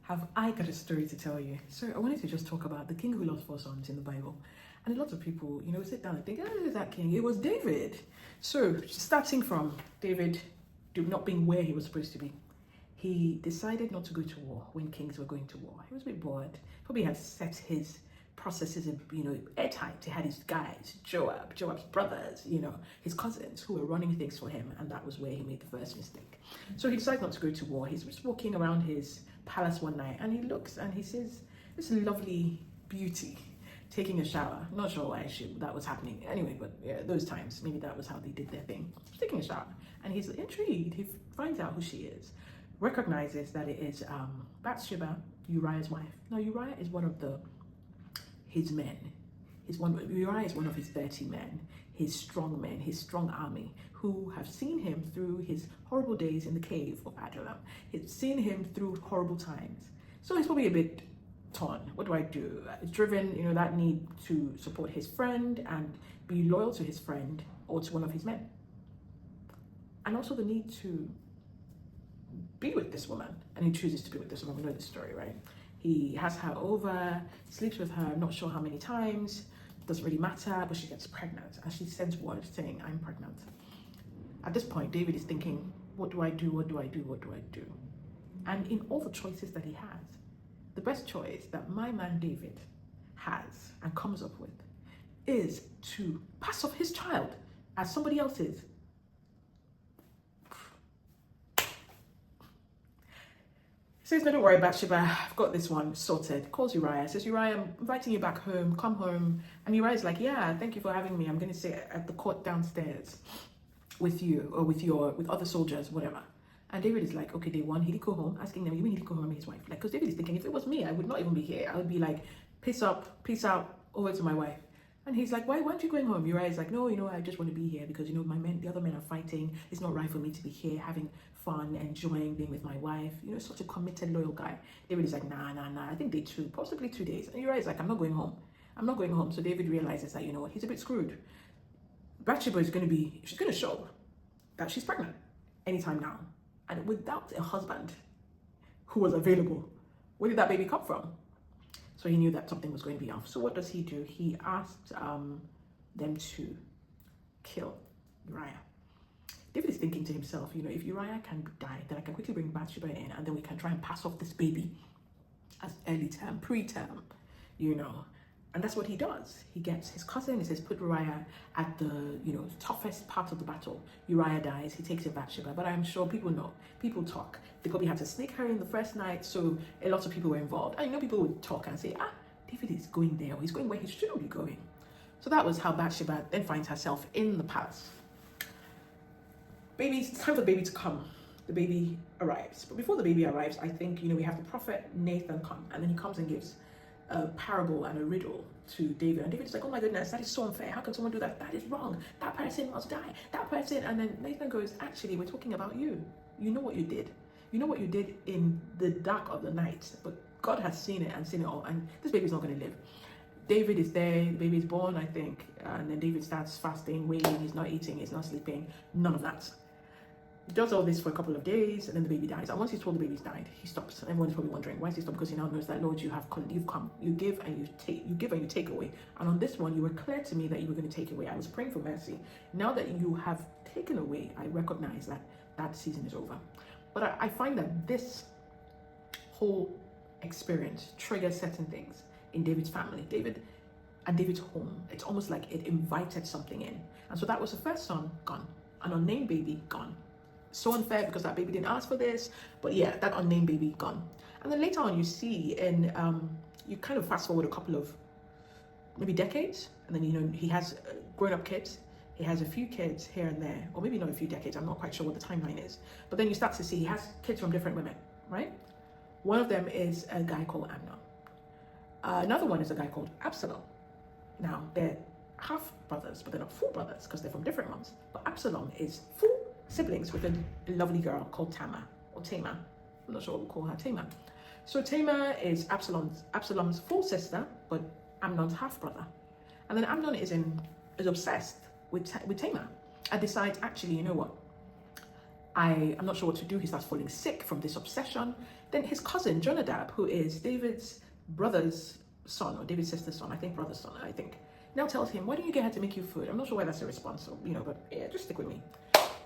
have I got a story to tell you. So I wanted to just talk about the king who lost four sons in the Bible. And a lot of people, sit down and think, oh, who is that king? It was David. So starting from David not being where he was supposed to be, he decided not to go to war when kings were going to war. He was a bit bored. Probably had set his processes in, airtight. He had his guys, Joab's brothers, his cousins who were running things for him, and that was where he made the first mistake. So he decided not to go to war. He's just walking around his palace one night, and he looks and he sees this lovely beauty taking a shower. Not sure why that was happening. Anyway, but yeah, those times, maybe that was how they did their thing. She's taking a shower, and he's intrigued. He finds out who she is, recognizes that it is Bathsheba, Uriah's wife. Now, Uriah is one of his men. Uriah is one of his 30 men, his strong army, who have seen him through his horrible days in the cave of Adullam. He's seen him through horrible times. So he's probably a bit torn. What do I do? It's driven, that need to support his friend and be loyal to his friend or to one of his men. And also the need to be with this woman. And he chooses to be with this woman. We know the story, right? He has her over, sleeps with her, not sure how many times, doesn't really matter, but she gets pregnant. And she sends word saying, I'm pregnant. At this point, David is thinking, what do I do? What do I do? What do I do? And in all the choices that he has, the best choice that my man David has and comes up with is to pass off his child as somebody else's. Says, no, don't worry, Bathsheba, I've got this one sorted. Calls Uriah, says, Uriah, I'm inviting you back home, come home. And Uriah's like, yeah, thank you for having me. I'm going to sit at the court downstairs with you or with other soldiers, whatever. And David is like, okay, day one, he did go home, asking them, you mean he did go home with his wife? Like, because David is thinking, if it was me, I would not even be here. I would be like, peace out, over to my wife. And he's like, why aren't you going home? Uriah is like, no, I just want to be here because, the other men are fighting. It's not right for me to be here having fun, enjoying being with my wife. Such a committed, loyal guy. David is like, nah. I think day 2, possibly 2 days. And Uriah is like, I'm not going home. So David realizes that, he's a bit screwed. Bathsheba she's going to show that she's pregnant anytime now. And without a husband who was available, where did that baby come from? So he knew that something was going to be off. So what does he do? He asked them to kill Uriah. David is thinking to himself, if Uriah can die, then I can quickly bring Bathsheba in, and then we can try and pass off this baby as early term, preterm, And that's what he does. He gets his cousin, he says, put Uriah at the, toughest part of the battle. Uriah dies, he takes it Bathsheba. But I'm sure people know, people talk. They probably had to sneak her in the first night, so a lot of people were involved. And people would talk and say, David is going there, or he's going where he shouldn't be going. So that was how Bathsheba then finds herself in the palace. It's time for the baby to come. The baby arrives. But before the baby arrives, I think, we have the prophet Nathan come, and then he comes and gives a parable and a riddle to David. And David's like, oh my goodness, that is so unfair. How can someone do that? That is wrong. That person must die. That person. And then Nathan goes, actually, we're talking about you. You know what you did. You know what you did in the dark of the night. But God has seen it and seen it all. And this baby's not going to live. David is there. The baby is born, I think. And then David starts fasting, waiting. He's not eating. He's not sleeping. None of that. He does all this for a couple of days, and then the baby dies. And once he's told the baby's died, he stops. And everyone's probably wondering, why is he stopped? Because he now knows that, Lord, you've come. You give and you take away. And on this one, you were clear to me that you were going to take away. I was praying for mercy. Now that you have taken away, I recognize that season is over. But I find that this whole experience triggers certain things in David's family, David and David's home. It's almost like it invited something in. And so that was the first son, gone. An unnamed baby, gone. So unfair because that baby didn't ask for this, but yeah, that unnamed baby gone. And then later on you see you kind of fast forward a couple of maybe decades, and then he has grown-up kids, he has a few kids here and there, or maybe not a few decades, I'm not quite sure what the timeline is, but then you start to see he has kids from different women, right? One of them is a guy called Amnon. Another one is a guy called Absalom. Now they're half brothers, but they're not full brothers because they're from different moms. But Absalom is full siblings with a lovely girl called Tamar. I'm not sure what we'll call her, Tamar. So Tamar is Absalom's full sister, but Amnon's half brother. And then Amnon is obsessed with Tamar and decides, actually, you know what? I'm not sure what to do. He starts falling sick from this obsession. Then his cousin, Jonadab, who is David's brother's son, or David's sister's son, I think brother's son, I think, now tells him, why don't you get her to make you food? I'm not sure why that's a response, so, but yeah, just stick with me.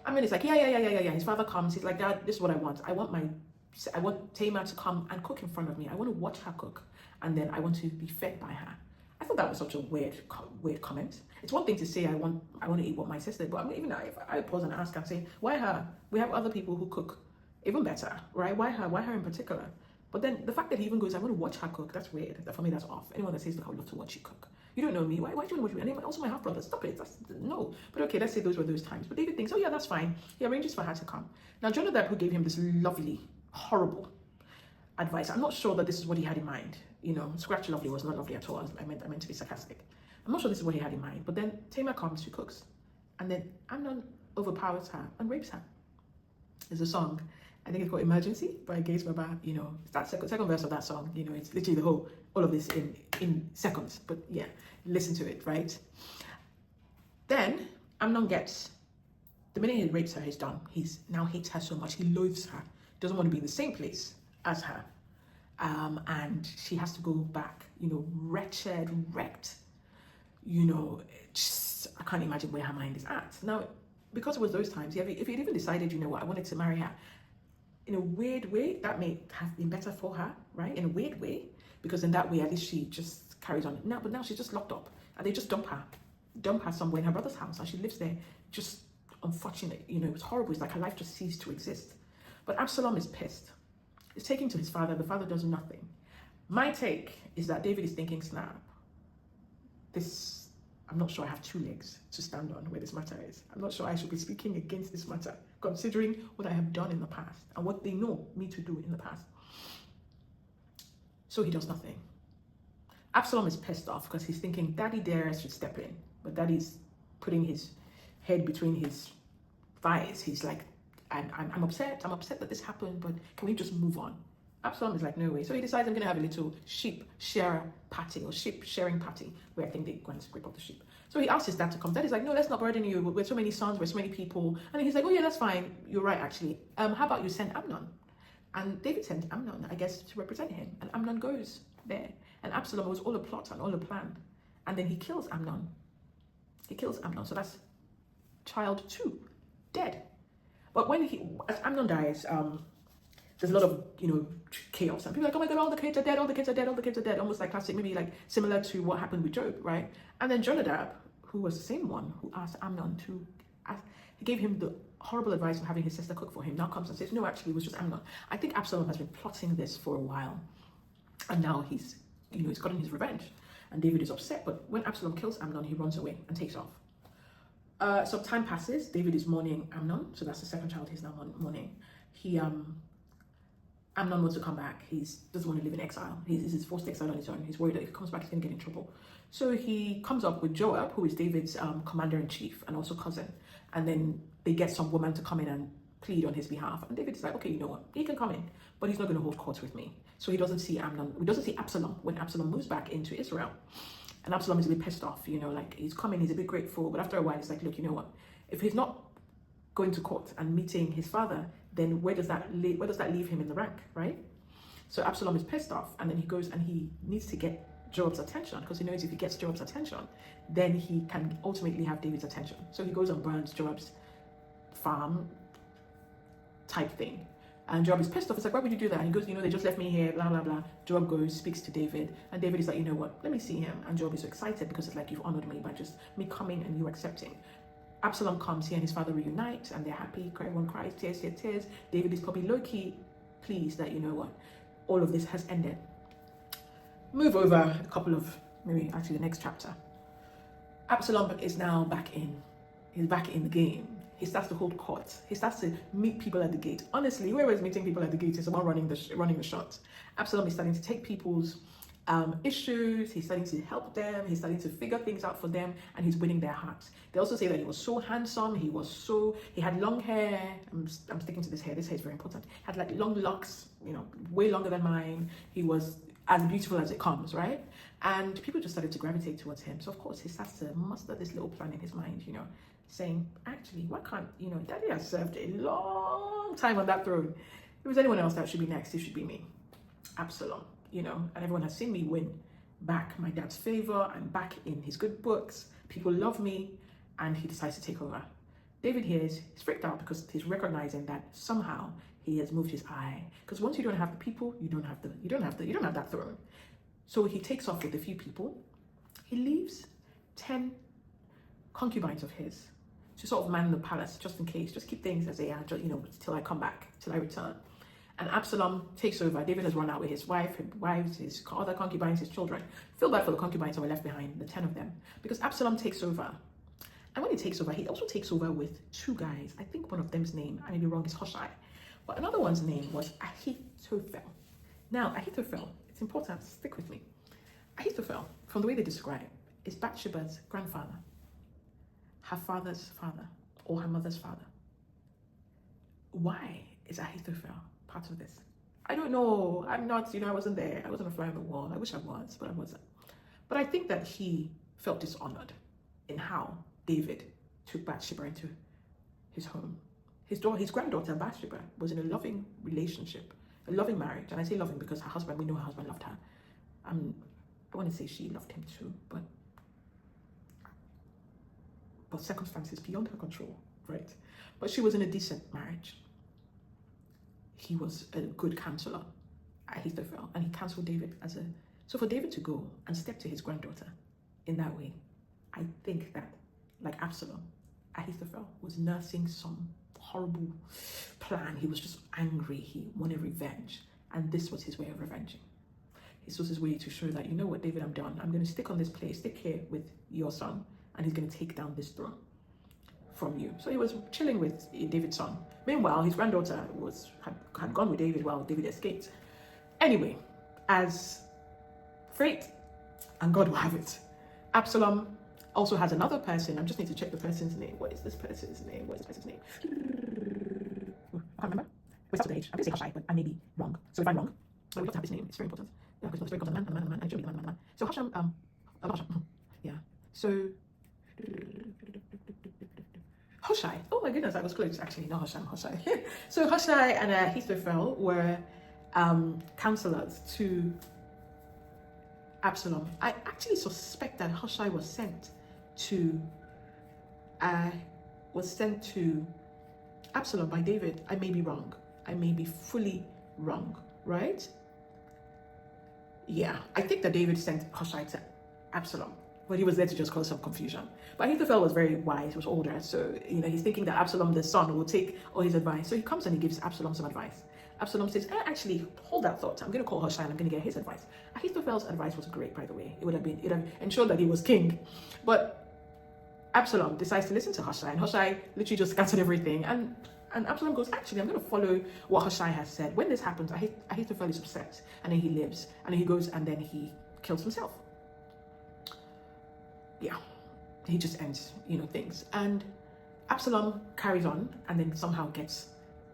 I mean, it's like, yeah. His father comes, he's like, Dad, this is what I want. I want Tamar to come and cook in front of me. I want to watch her cook, and then I want to be fed by her. I thought that was such a weird comment. It's one thing to say I want to eat what my sister did, but I mean, even if I pause and ask and say, why her? We have other people who cook even better, right? Why her? Why her in particular? But then the fact that he even goes, I want to watch her cook, that's weird. For me, that's off. Anyone that says, look, I would love to watch you cook. You don't know me. Why do you want to watch me? And also my half brother. Stop it. No. But okay, let's say those were those times. But David thinks, oh yeah, that's fine. He arranges for her to come. Now Jonadab, who gave him this lovely, horrible advice. I'm not sure that this is what he had in mind. Scratch lovely was not lovely at all. I meant to be sarcastic. I'm not sure this is what he had in mind. But then Tamar comes, she cooks. And then Amnon overpowers her and rapes her. There's a song, I think it's called Emergency by Gates Baba. It's that second verse of that song. It's literally all of this in seconds. But yeah, listen to it, right? Then Amnon the minute he rapes her, he's done. He's now hates her so much. He loathes her. Doesn't want to be in the same place as her. And she has to go back, wretched, wrecked. I can't imagine where her mind is at. Now, because it was those times, if he'd even decided, I wanted to marry her, in a weird way, that may have been better for her, right? In a weird way, because in that way, at least she just carries on. But now she's just locked up, and they just dump her somewhere in her brother's house, and she lives there. Just unfortunate, it was horrible. It's like her life just ceased to exist. But Absalom is pissed. He's taking to his father. The father does nothing. My take is that David is thinking, snap. I'm not sure I have two legs to stand on where this matter is. I'm not sure I should be speaking against this matter, considering what I have done in the past and what they know me to do in the past. So he does nothing. Absalom is pissed off because he's thinking Daddy Darius should step in, but Daddy's putting his head between his thighs. He's like, I'm upset that this happened, but can we just move on? Absalom is like, no way. So he decides, I'm going to have a little sheep sharing party where I think they go and scrape off the sheep. So he asks his dad to come. Dad is like, no, let's not burden you. We're so many sons, we're so many people. And he's like, oh yeah, that's fine. You're right, actually. How about you send Amnon? And David sends Amnon, I guess, to represent him. And Amnon goes there. And Absalom was all a plot and all a plan. And then he kills Amnon. So that's child 2, dead. But as Amnon dies, there's a lot of, chaos. And people are like, oh my God, all the kids are dead, almost like classic, maybe like similar to what happened with Job, right? And then Jonadab, who was the same one who asked Amnon he gave him the horrible advice of having his sister cook for him, now comes and says, no, actually, it was just Amnon. I think Absalom has been plotting this for a while. And now he's gotten his revenge. And David is upset. But when Absalom kills Amnon, he runs away and takes off. Some time passes. David is mourning Amnon. So that's the second child he's now mourning. Amnon wants to come back. He doesn't want to live in exile. He's forced to exile on his own. He's worried that if he comes back, he's going to get in trouble. So he comes up with Joab, who is David's commander-in-chief and also cousin. And then they get some woman to come in and plead on his behalf. And David's like, okay, you know what? He can come in, but he's not going to hold court with me. So he doesn't see Absalom when Absalom moves back into Israel. And Absalom is a bit pissed off, he's coming, he's a bit grateful. But after a while, it's like, look, you know what? If he's not going to court and meeting his father, then where does that leave him in the rank, right? So Absalom is pissed off, and then he goes and he needs to get Joab's attention, because he knows if he gets Joab's attention, then he can ultimately have David's attention. So he goes and burns Joab's farm type thing. And Joab is pissed off. It's like, why would you do that? And he goes, they just left me here, blah, blah, blah. Joab goes, speaks to David. And David is like, you know what? Let me see him. And Joab is so excited because it's like, you've honored me by just me coming and you accepting. Absalom comes, he and his father reunite, and they're happy. Everyone cries, tears. David is probably low-key pleased that, all of this has ended. Move over a couple of, maybe actually the next chapter. Absalom is now he's back in the game. He starts to hold court. He starts to meet people at the gate. Honestly, whoever is meeting people at the gate is someone running the shots. Absalom is starting to take people's issues. He's starting to help them. He's starting to figure things out for them, and he's winning their hearts. They also say that he was so handsome. He had long hair. I'm sticking to this hair. This hair is very important. He had like long locks, way longer than mine. He was as beautiful as it comes, right? And people just started to gravitate towards him. So of course he starts to muster this little plan in his mind, saying, actually, why can't, Daddy has served a long time on that throne. there was anyone else that should be next, it should be me, Absalom, you know, and everyone has seen me win back my dad's favor. I'm back in his good books. People love me, and he decides to take over. David here he's freaked out because he's recognizing that somehow he has moved his eye. Because once you don't have the people, you don't have that throne. So he takes off with a few people. He leaves 10 concubines of his to sort of man the palace, just in case, just keep things as they are, you know, till I come back, till I return. And Absalom takes over. David has run out with his wives, his other concubines, his children. Feel bad for the concubines that were left behind, the 10 of them, because Absalom takes over. And when he takes over, he also takes over with 2 guys. I think one of them's name, I may be wrong, is Hushai. But another one's name was Ahithophel. Now, Ahithophel, it's important, stick with me. Ahithophel, from the way they describe, is Bathsheba's grandfather, her father's father, or her mother's father. Why is Ahithophel part of this? I don't know. I'm not, you know, I wasn't there. I wasn't a fly on the wall. I wish I was, but I wasn't. But I think that he felt dishonored in how David took Bathsheba into his home. His granddaughter Bathsheba was in a loving relationship, a loving marriage. And I say loving because her husband, we know her husband loved her. I want to say she loved him too, but circumstances beyond her control, right? But she was in a decent marriage. He was a good counselor, Ahithophel, and he counseled David so for David to go and step to his granddaughter in that way, I think that, like Absalom, Ahithophel was nursing some horrible plan. He was just angry. He wanted revenge, and this was his way of revenging. This was his way to show that, you know what, David, I'm done. I'm going to stick on this place, stick here with your son, and he's going to take down this throne from you. So he was chilling with David's son. Meanwhile, his granddaughter had gone with David while David escaped. Anyway, as fate and God will have it, Absalom also has another person. I just need to check the person's name. What is this person's name? What is this person's name? I can't remember. It's up to the age. I'm going to say Hushai, but I may be wrong. So if I'm wrong, we have to have his name. It's very important. Yeah, because it's very important. Man. And show me the man. So Husham, yeah. So Hushai. Oh my goodness, I was close. Actually, not Hushai. So Hushai and Ahithophel were counselors to Absalom. I actually suspect that Hushai was sent to Absalom by David. I may be wrong. I may be fully wrong, right? Yeah, I think that David sent Hushai to Absalom, but he was there to just cause some confusion. But Ahithophel was very wise, he was older, so you know he's thinking that Absalom, the son, will take all his advice. So he comes and he gives Absalom some advice. Absalom says, actually, hold that thought. I'm going to call Hushai and I'm going to get his advice. Ahithophel's advice was great, by the way. It would have ensured that he was king. But Absalom decides to listen to Hushai, and Hushai literally just scattered everything. And Absalom goes, actually, I'm going to follow what Hushai has said. When this happens, Ahithophel is upset, and then he lives, and then he goes and then he kills himself. Yeah, he just ends, things. And Absalom carries on, and then somehow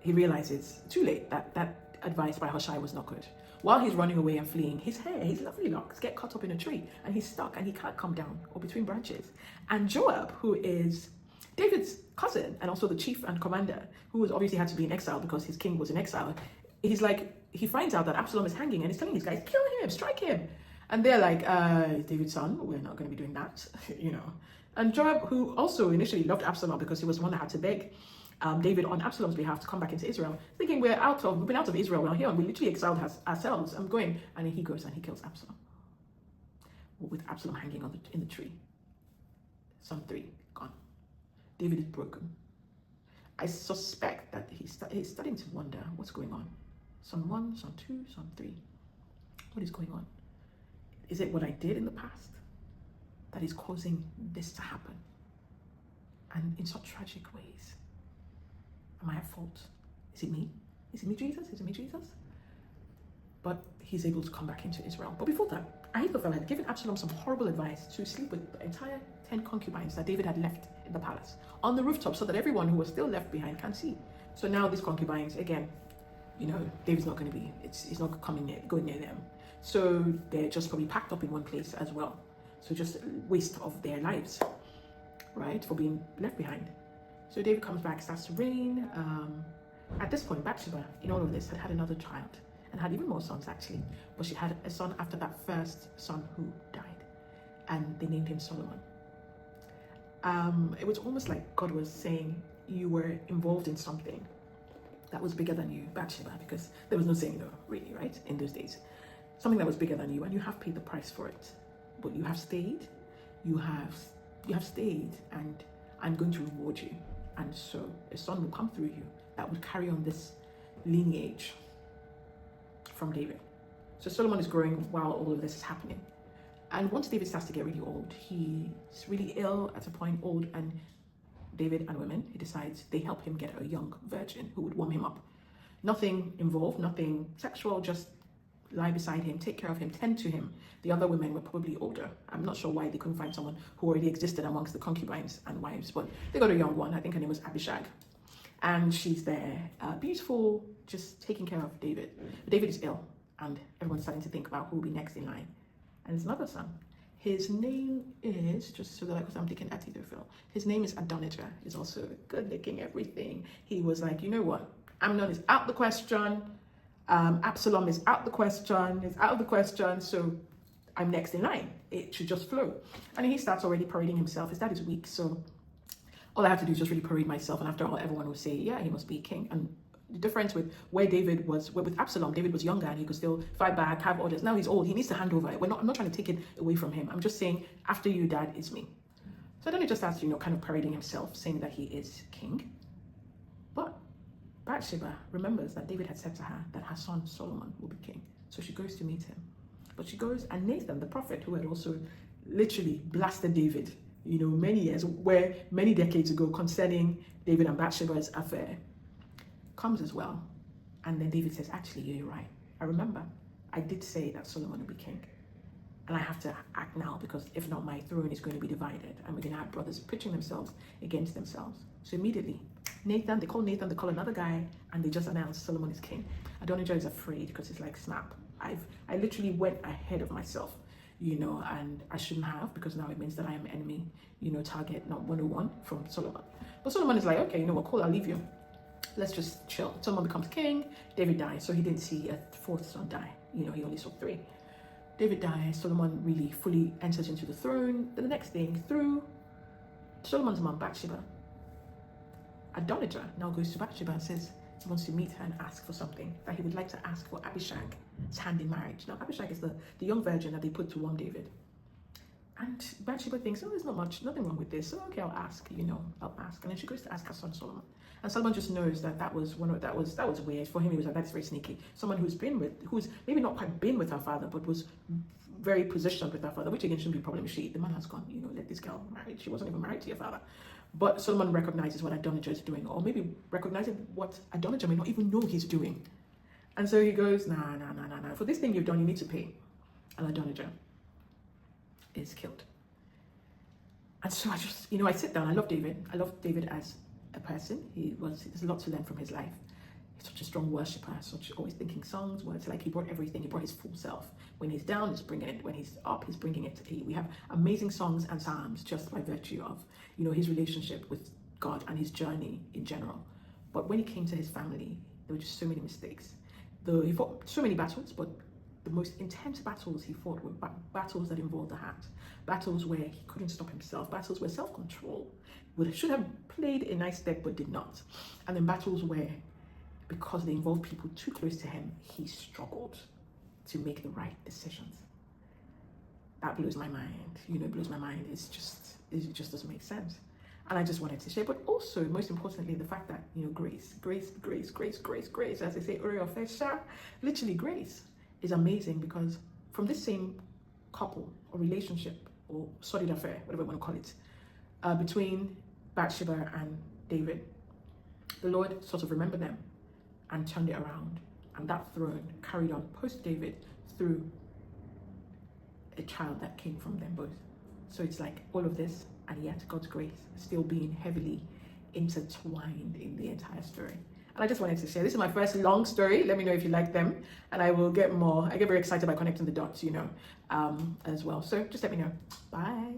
he realizes too late that advice by Hushai was not good. While he's running away and fleeing, his lovely locks get caught up in a tree, and he's stuck and he can't come down or between branches. And Joab, who is David's cousin and also the chief and commander, who was obviously had to be in exile because his king was in exile, he finds out that Absalom is hanging and he's telling these guys, kill him, strike him. And they're like, David's son, we're not going to be doing that, And Joab, who also initially loved Absalom because he was the one that had to beg David on Absalom's behalf to come back into Israel, thinking we've been out of Israel, we're here, and we literally exiled ourselves. I'm going, and then he goes and he kills Absalom, with Absalom hanging in the tree. Psalm 3 gone. David is broken. I suspect that he's starting to wonder what's going on. Psalm 1, Psalm 2, Psalm 3. What is going on? Is it what I did in the past that is causing this to happen? And in such tragic ways. Am I at fault? Is it me? Is it me, Jesus? Is it me, Jesus? But he's able to come back into Israel. But before that, Ahithophel had given Absalom some horrible advice to sleep with the entire 10 concubines that David had left in the palace on the rooftop so that everyone who was still left behind can see. So now these concubines, again, David's not going to be, he's not going near them. So they're just probably packed up in one place as well. So just waste of their lives, right, for being left behind. So David comes back, starts to reign. At this point, Bathsheba, in all of this, had another child and had even more sons actually. But she had a son after that first son who died, and they named him Solomon. It was almost like God was saying, you were involved in something that was bigger than you, Bathsheba, because there was no saying no, really, right? In those days, something that was bigger than you, and you have paid the price for it. But you have stayed, you have stayed, and I'm going to reward you. And so a son will come through you that would carry on this lineage from David. So Solomon is growing while all of this is happening. And once David starts to get really old, he's really ill at a point, old, and David and women, he decides they help him get a young virgin who would warm him up. Nothing involved, nothing sexual, just lie beside him, take care of him, tend to him. The other women were probably older. I'm not sure why they couldn't find someone who already existed amongst the concubines and wives, but they got a young one. I think her name was Abishag. And she's there, beautiful, just taking care of David. But David is ill, and everyone's starting to think about who will be next in line. And his another son. His name is, just so that because I'm thinking Ahithophel, his name is Adonijah. He's also good looking, everything. He was like, you know what? Amnon is out the question. Absalom is out the question. It's out of the question. So I'm next in line. It should just flow. And he starts already parading himself. His dad is weak. So all I have to do is just really parade myself. And after all, everyone will say, yeah, he must be king. And the difference with where David was, with Absalom, David was younger and he could still fight back, have orders. Now he's old. He needs to hand over. I'm not trying to take it away from him. I'm just saying, after you, dad, it's me. So then he just starts, kind of parading himself, saying that he is king. But Bathsheba remembers that David had said to her that her son Solomon will be king. So she goes to meet him. But she goes, and Nathan, the prophet, who had also literally blasted David, many decades ago concerning David and Bathsheba's affair, comes as well. And then David says, actually, you're right. I remember I did say that Solomon would be king. And I have to act now, because if not, my throne is going to be divided. And we're going to have brothers pitching themselves against themselves. So immediately, they call another guy, and they just announce Solomon is king. Adonijah is afraid because it's like, snap. I literally went ahead of myself, and I shouldn't have, because now it means that I am enemy, target, not 101 from Solomon. But Solomon is like, okay, cool, I'll leave you. Let's just chill. Solomon becomes king. David dies. So he didn't see a fourth son die. He only saw 3. David dies. Solomon really fully enters into the throne. Then the next thing, through Solomon's mom, Bathsheba, Adonijah now goes to Bathsheba and says he wants to meet her and ask for something, that he would like to ask for Abishag's hand in marriage. Now, Abishag is the young virgin that they put to warm David. And Bathsheba thinks, oh, there's nothing wrong with this. So, okay, I'll ask, I'll ask. And then she goes to ask her son Solomon. And Solomon just knows that was weird. For him, he was like, that's very sneaky. Someone who's maybe not quite been with her father, but was very positioned with her father, which again shouldn't be a problem. The man has gone, let this girl marry. She wasn't even married to your father. But Solomon recognizes what Adonijah is doing, or maybe recognizing what Adonijah may not even know he's doing. And so he goes, nah. For this thing you've done, you need to pay. And Adonijah is killed. And so I just, I sit down. I love David. I love David as a person. There's a lot to learn from his life. He's such a strong worshiper, always thinking songs, words. Like, he brought everything. He brought his full self. When he's down, he's bringing it. When he's up, he's bringing it. We have amazing songs and psalms just by virtue of, his relationship with God and his journey in general. But when it came to his family, there were just so many mistakes. He fought so many battles, but the most intense battles he fought were battles that involved the heart, battles where he couldn't stop himself, battles where self-control should have played a nice deck but did not, and then battles where, because they involved people too close to him, he struggled to make the right decisions. That blows my mind. It blows my mind. It just doesn't make sense. And I just wanted to share, but also, most importantly, the fact that, grace, as they say, Uri of Fesha, literally grace is amazing, because from this same couple or relationship or solid affair, whatever you want to call it, between Bathsheba and David, the Lord sort of remembered them and turned it around. And that throne carried on post-David through a child that came from them both. So it's like all of this, and yet God's grace still being heavily intertwined in the entire story. And I just wanted to share. This is my first long story. Let me know if you like them, and I will get more. I get very excited by connecting the dots, as well. So just let me know. Bye.